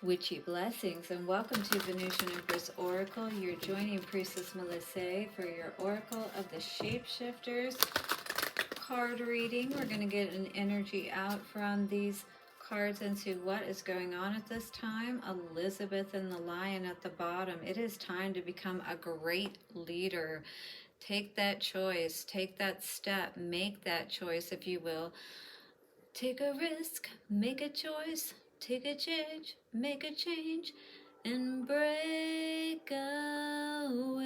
Witchy blessings and welcome to Venusian Empress Oracle. You're joining Priestess Melissae for your Oracle of the Shapeshifters card reading. We're going to get an energy out from these cards into what is going on at this time. Elizabeth and the Lion at the bottom. It is time to become a great leader. Take that choice, take that step, make that choice, if you will. Take a risk, make a choice, take a change, make a change, and break away.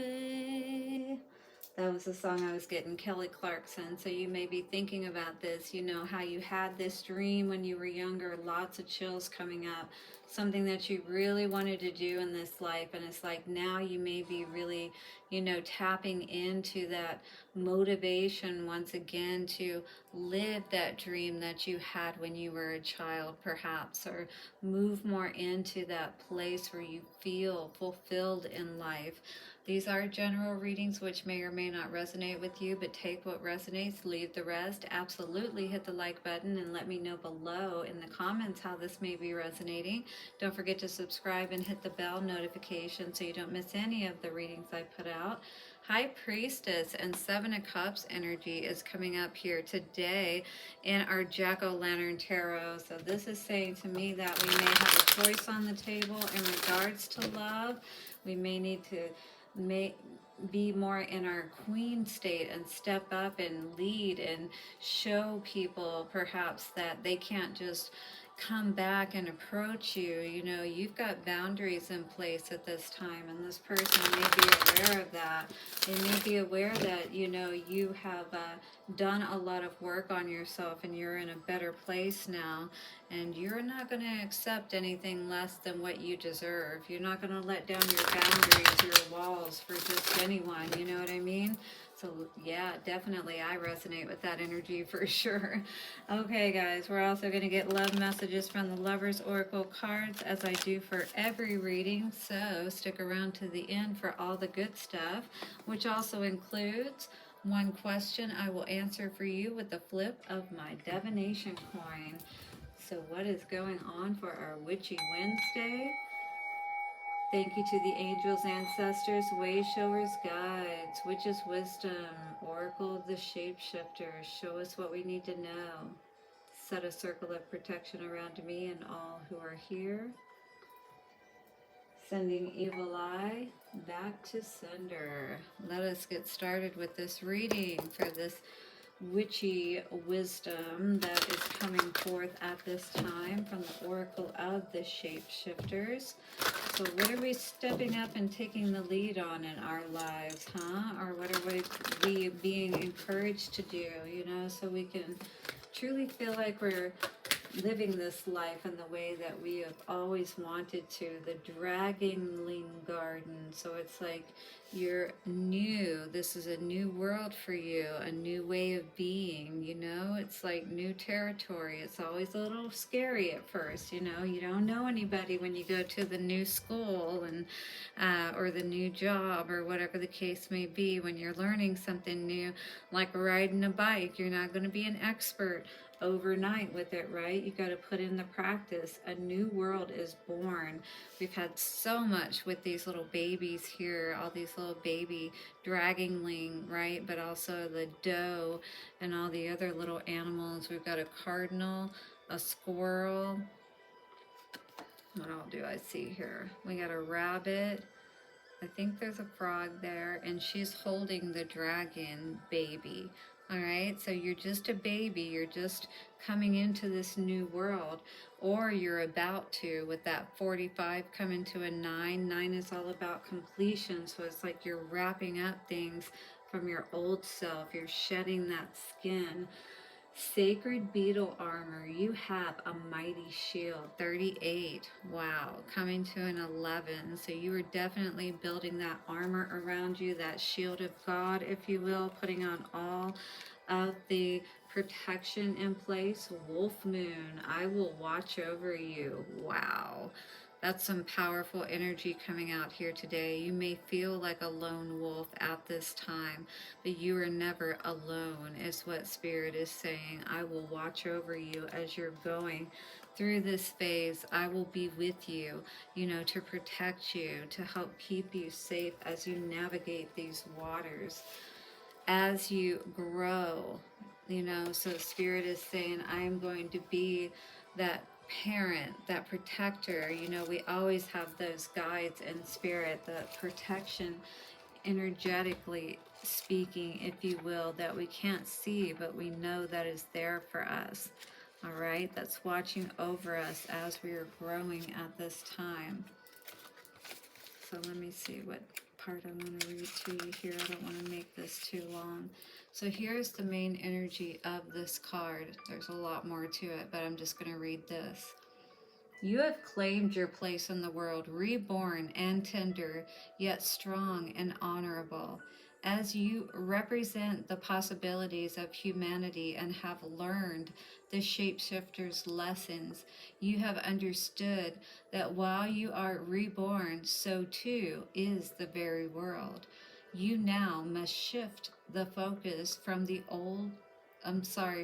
That was the song I was getting, Kelly Clarkson. So you may be thinking about this, you know, how you had this dream when you were younger, lots of chills coming up, something that you really wanted to do in this life. And it's like now you may be really, you know, tapping into that motivation once again to live that dream that you had when you were a child, perhaps, or move more into that place where you feel fulfilled in life. These are general readings which may or may not resonate with you, but take what resonates, leave the rest. Absolutely hit the like button and let me know below in the comments how this may be resonating. Don't forget to subscribe and hit the bell notification so you don't miss any of the readings I put out. High Priestess and Seven of Cups energy is coming up here today in our Jack-o'-lantern tarot. So this is saying to me that we may have a choice on the table in regards to love. We may need to be more in our queen state and step up and lead and show people perhaps that they can't just come back and approach you. You know, you've got boundaries in place at this time, and this person may be aware of that. They may be aware that, you know, you have done a lot of work on yourself and you're in a better place now, and you're not going to accept anything less than what you deserve. You're not going to let down your boundaries, your walls for just anyone, you know what I mean? So yeah, definitely I resonate with that energy for sure. Okay guys, we're also going to get love messages from the Lovers Oracle cards as I do for every reading, so stick around to the end for all the good stuff, which also includes one question I will answer for you with the flip of my divination coin. So what is going on for our Witchy Wednesday? Thank you to the angels, ancestors, way showers, guides, witches' wisdom, oracle of the shapeshifters. Show us what we need to know. Set a circle of protection around me and all who are here. Sending evil eye back to sender. Let us get started with this reading for this witchy wisdom that is coming forth at this time from the oracle of the shapeshifters. So what are we stepping up and taking the lead on in our lives, huh? Or what are we being encouraged to do, you know, so we can truly feel like we're living this life in the way that we have always wanted to, the Dragonling Garden. So it's like you're new. This is a new world for you, a new way of being, you know? It's like new territory. It's always a little scary at first, you know? You don't know anybody when you go to the new school and or the new job or whatever the case may be. When you're learning something new, like riding a bike, you're not going to be an expert overnight with it, right? You got to put in the practice. A new world is born. We've had so much with these little babies here, all these little baby dragonling, right? But also the doe and all the other little animals. We've got a cardinal, a squirrel. What all do I see here? We got a rabbit. I think there's a frog there, and she's holding the dragon baby. All right, so you're just a baby, you're just coming into this new world, or you're about to, with that 45 coming to a 9. 9 is all about completion, so it's like you're wrapping up things from your old self, you're shedding that skin. Sacred beetle armor, you have a mighty shield, 38. Wow, coming to an 11. So you are definitely building that armor around you, that shield of God, if you will, putting on all of the protection in place. Wolf moon, I will watch over you. Wow. That's some powerful energy coming out here today. You may feel like a lone wolf at this time, but you are never alone, is what Spirit is saying. I will watch over you as you're going through this phase. I will be with you, you know, to protect you, to help keep you safe as you navigate these waters, as you grow, you know. So Spirit is saying, I'm going to be that parent, that protector. You know, we always have those guides in Spirit, the protection, energetically speaking, if you will, that we can't see, but we know that is there for us. All right, that's watching over us as we are growing at this time. So let me see what part I want to read to you here. I don't want to make this too long. So here's the main energy of this card. There's a lot more to it, but I'm just going to read this. You have claimed your place in the world, reborn and tender, yet strong and honorable. As you represent the possibilities of humanity and have learned the shapeshifters' lessons, you have understood that while you are reborn, so too is the very world. You now must shift the focus from the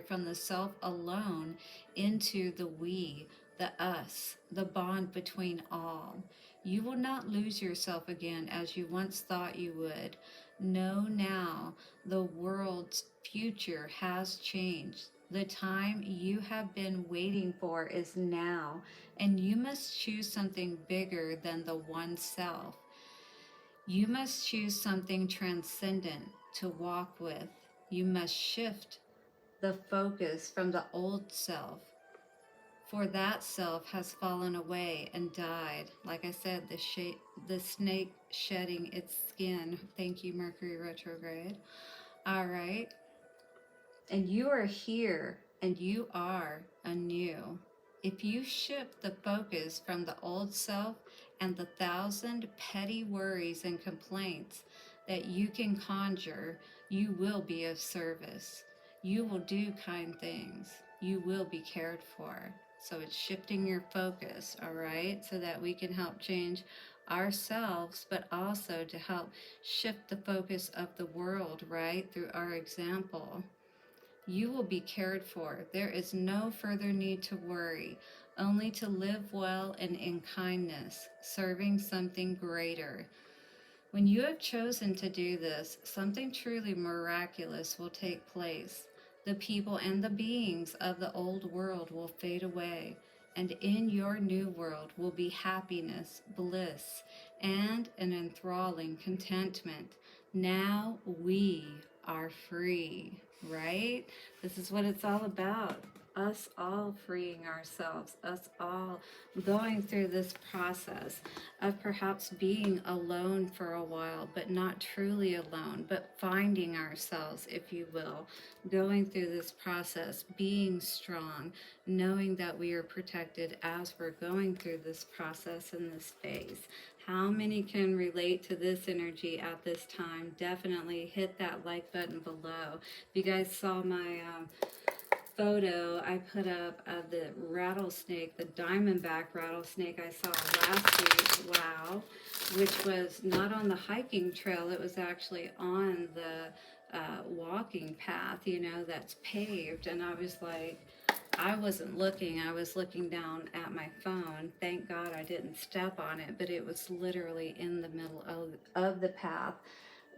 from the self alone into the we, the us, the bond between all. You will not lose yourself again as you once thought you would. Know now the world's future has changed. The time you have been waiting for is now, and you must choose something bigger than the one self. You must choose something transcendent to walk with. You must shift the focus from the old self, for that self has fallen away and died. Like I said, the snake shedding its skin. Thank you, Mercury retrograde. All right. And you are here, and you are anew. If you shift the focus from the old self and the 1,000 petty worries and complaints that you can conjure, you will be of service. You will do kind things. You will be cared for. So it's shifting your focus, all right, so that we can help change ourselves, but also to help shift the focus of the world, right, through our example. You will be cared for. There is no further need to worry, only to live well and in kindness, serving something greater. When you have chosen to do this, something truly miraculous will take place. The people and the beings of the old world will fade away, and in your new world will be happiness, bliss, and an enthralling contentment. Now we are free, right? This is what it's all about. Us all freeing ourselves, us all going through this process of perhaps being alone for a while, but not truly alone, but finding ourselves, if you will, going through this process, being strong, knowing that we are protected as we're going through this process in this phase. How many can relate to this energy at this time? Definitely hit that like button below. If you guys saw my photo I put up of the rattlesnake, the diamondback rattlesnake I saw last week, wow, which was not on the hiking trail, it was actually on the walking path, you know, that's paved. And I was like, I wasn't looking, I was looking down at my phone. Thank God I didn't step on it, but it was literally in the middle of the path.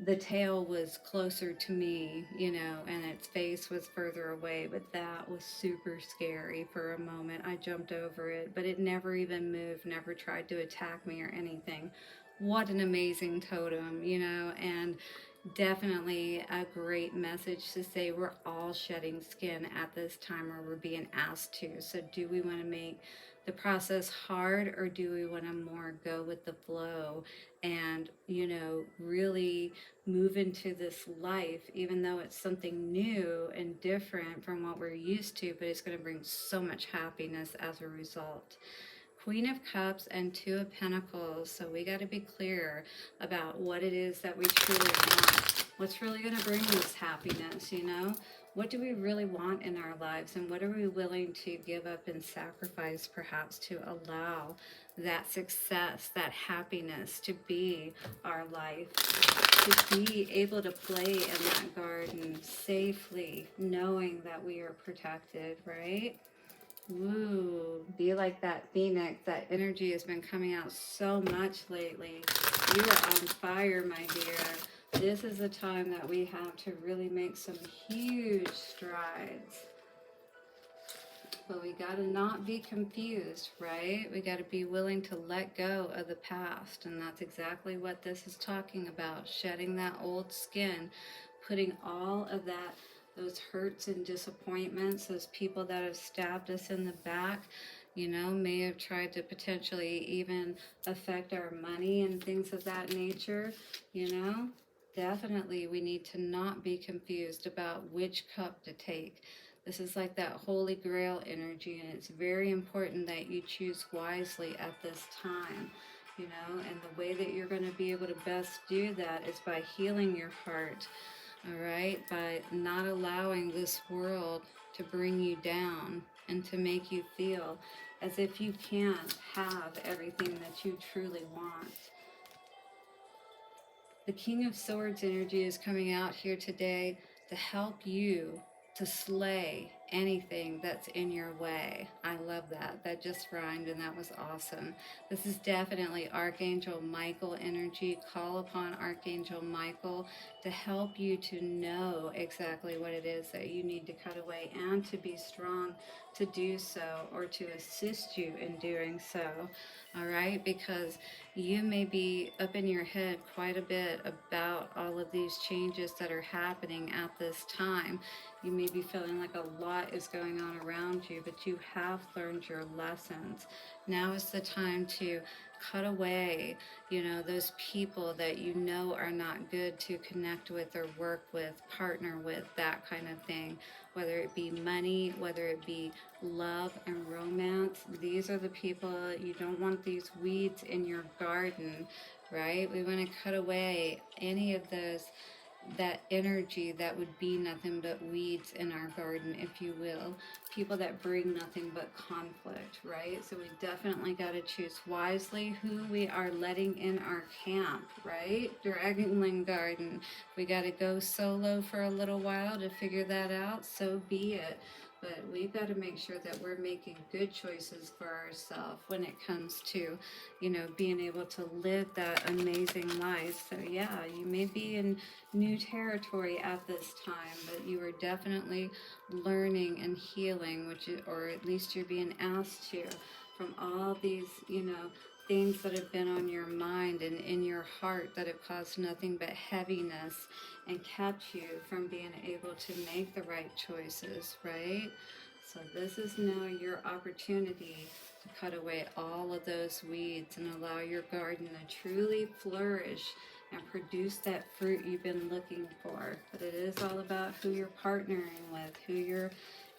The tail was closer to me, you know, and its face was further away, but that was super scary for a moment. I jumped over it, but it never even moved, never tried to attack me or anything. What an amazing totem, you know, and definitely a great message to say we're all shedding skin at this time, or we're being asked to. So do we want to make the process hard, or do we want to more go with the flow and, you know, really move into this life, even though it's something new and different from what we're used to, but it's going to bring so much happiness as a result. Queen of Cups and Two of Pentacles. So we got to be clear about what it is that we truly want. What's really going to bring this happiness, you know? What do we really want in our lives, and what are we willing to give up and sacrifice perhaps to allow that success, that happiness to be our life, to be able to play in that garden safely, knowing that we are protected, right? Ooh, be like that phoenix. That energy has been coming out so much lately. You are on fire, my dear. This is a time that we have to really make some huge strides. But we got to not be confused, right? We got to be willing to let go of the past. And that's exactly what this is talking about. Shedding that old skin, putting all of that, those hurts and disappointments, those people that have stabbed us in the back, you know, may have tried to potentially even affect our money and things of that nature, you know. Definitely, we need to not be confused about which cup to take. This is like that Holy Grail energy, and it's very important that you choose wisely at this time, you know, and the way that you're going to be able to best do that is by healing your heart, all right, by not allowing this world to bring you down and to make you feel as if you can't have everything that you truly want. The King of Swords energy is coming out here today to help you to slay anything that's in your way. I love that. That just rhymed and that was awesome. This is definitely Archangel Michael energy. Call upon Archangel Michael to help you to know exactly what it is that you need to cut away and to be strong to do so, or to assist you in doing so. All right, because you may be up in your head quite a bit about all of these changes that are happening at this time. You may be feeling like a lot is going on around you, but you have learned your lessons. Now is the time to cut away, you know, those people that you know are not good to connect with or work with, partner with, that kind of thing. Whether it be money, whether it be love and romance, these are the people. You don't want these weeds in your garden, right? We want to cut away any of those, that energy that would be nothing but weeds in our garden, if you will. People that bring nothing but conflict, right? So we definitely got to choose wisely who we are letting in our camp, right? Dragonling Garden. We got to go solo for a little while to figure that out. So be it. But we've got to make sure that we're making good choices for ourselves when it comes to, you know, being able to live that amazing life. So yeah, you may be in new territory at this time, but you are definitely learning and healing, which is, or at least you're being asked to, from all these, you know, things that have been on your mind and in your heart that have caused nothing but heaviness and kept you from being able to make the right choices, right? So this is now your opportunity to cut away all of those weeds and allow your garden to truly flourish and produce that fruit you've been looking for. But it is all about who you're partnering with, who you're,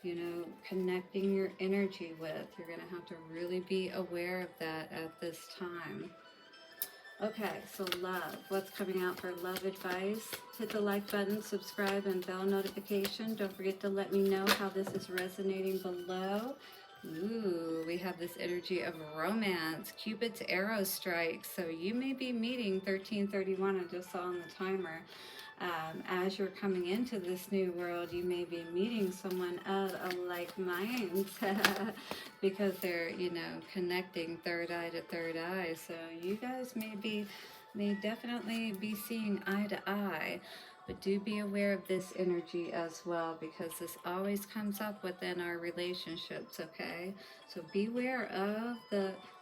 you know, connecting your energy with. You're going to have to really be aware of that at this time. Okay, so love. What's coming out for love advice? Hit the like button, subscribe, and bell notification. Don't forget to let me know how this is resonating below. Ooh, we have this energy of romance. Cupid's arrow strike. So you may be meeting 1331. I just saw on the timer. As you're coming into this new world, you may be meeting someone of a like mind because they're, you know, connecting third eye to third eye. So you guys may definitely be seeing eye to eye. But do be aware of this energy as well, because this always comes up within our relationships, okay? So beware of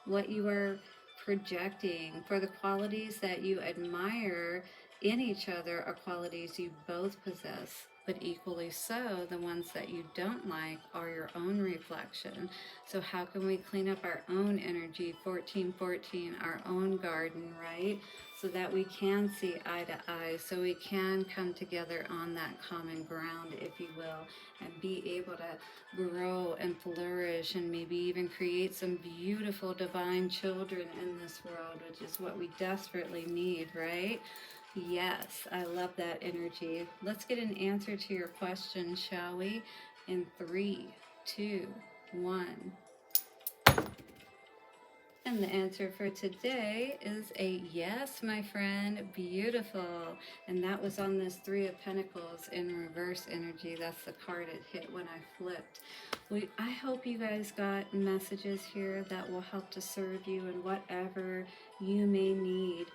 what you are projecting. For the qualities that you admire in each other are qualities you both possess, but equally so, the ones that you don't like are your own reflection. So how can we clean up our own energy, 1414, our own garden, right? So that we can see eye to eye, so we can come together on that common ground, if you will, and be able to grow and flourish and maybe even create some beautiful divine children in this world, which is what we desperately need, right? Yes, I love that energy. Let's get an answer to your question, shall we? In 3, 2, 1. And the answer for today is a yes, my friend. Beautiful. And that was on this Three of Pentacles in reverse energy. That's the card it hit when I flipped. I hope you guys got messages here that will help to serve you in whatever you may need.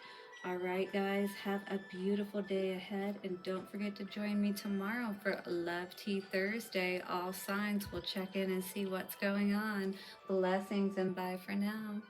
All right, guys, have a beautiful day ahead. And don't forget to join me tomorrow for Love Tea Thursday. All signs will check in and see what's going on. Blessings and bye for now.